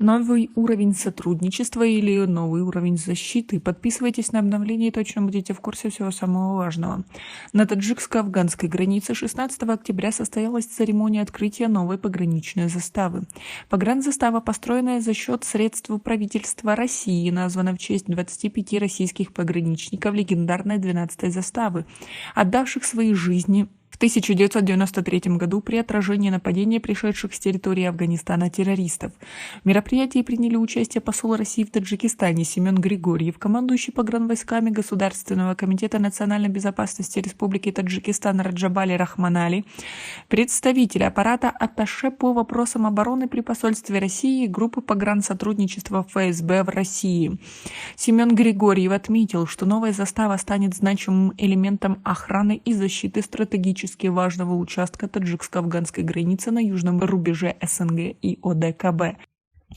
Новый уровень сотрудничества или новый уровень защиты. Подписывайтесь на обновления и точно будете в курсе всего самого важного. На таджикско-афганской границе 16 октября состоялась церемония открытия новой пограничной заставы. Погранзастава, построенная за счет средств правительства России, названа в честь 25 российских пограничников легендарной 12-й заставы, отдавших свои жизни в 1993 году при отражении нападения, пришедших с территории Афганистана террористов. В мероприятии приняли участие посол России в Таджикистане Семен Григорьев, командующий погранвойсками Государственного комитета национальной безопасности Республики Таджикистан Раджабали Рахманали, представители аппарата атташе по вопросам обороны при посольстве России и группы погрансотрудничества ФСБ в России. Семен Григорьев отметил, что новая застава станет значимым элементом охраны и защиты стратегически важного участка таджикско-афганской границы на южном рубеже СНГ и ОДКБ.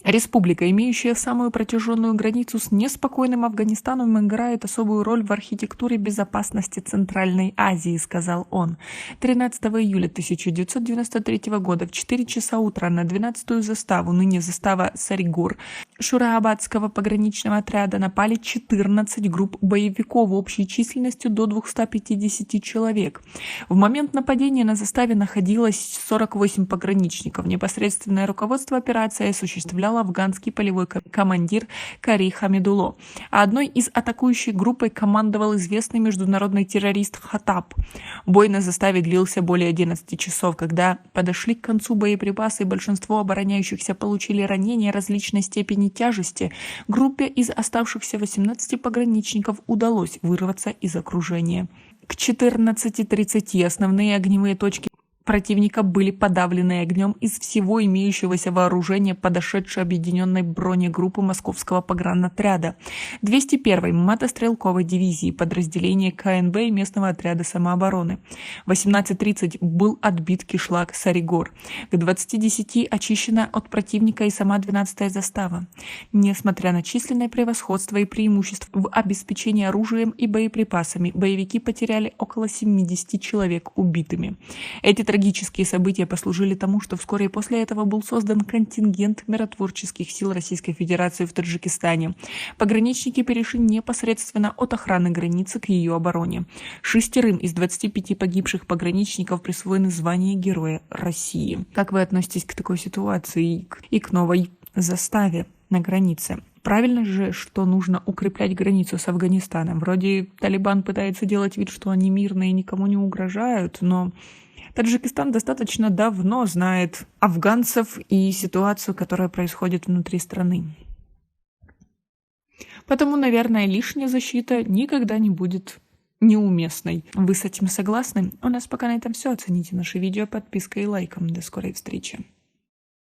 Республика, имеющая самую протяженную границу с неспокойным Афганистаном, играет особую роль в архитектуре безопасности Центральной Азии, сказал он. 13 июля 1993 года в 4 часа утра на 12-ю заставу, ныне застава Саригор, Шураабадского пограничного отряда напали 14 групп боевиков общей численностью до 250 человек. В момент нападения на заставе находилось 48 пограничников. Непосредственное руководство операции осуществлял афганский полевой командир Кари Хамидулло, а одной из атакующей группой командовал известный международный террорист Хатаб. Бой на заставе длился более 11 часов. Когда подошли к концу боеприпасы и большинство обороняющихся получили ранения различной степени тяжести, группе из оставшихся 18 пограничников удалось вырваться из окружения. К 14:30 основные огневые точки противника были подавлены огнем из всего имеющегося вооружения подошедшей объединенной бронегруппы Московского погранотряда, 201-й мотострелковой дивизии, подразделения КНБ и местного отряда самообороны. В 18:30 был отбит кишлак Саригор. К 20:10 очищена от противника и сама 12-я застава. Несмотря на численное превосходство и преимущество в обеспечении оружием и боеприпасами, боевики потеряли около 70 человек убитыми. Эти трагические события послужили тому, что вскоре после этого был создан контингент миротворческих сил Российской Федерации в Таджикистане. Пограничники перешли непосредственно от охраны границы к ее обороне. 6 из 25 погибших пограничников присвоено звание Героя России. Как вы относитесь к такой ситуации и к новой заставе на границе? Правильно же, что нужно укреплять границу с Афганистаном. Вроде Талибан пытается делать вид, что они мирные и никому не угрожают, но Таджикистан достаточно давно знает афганцев и ситуацию, которая происходит внутри страны. Потому, наверное, лишняя защита никогда не будет неуместной. Вы с этим согласны? У нас пока на этом все. Оцените наше видео подпиской и лайком. До скорой встречи.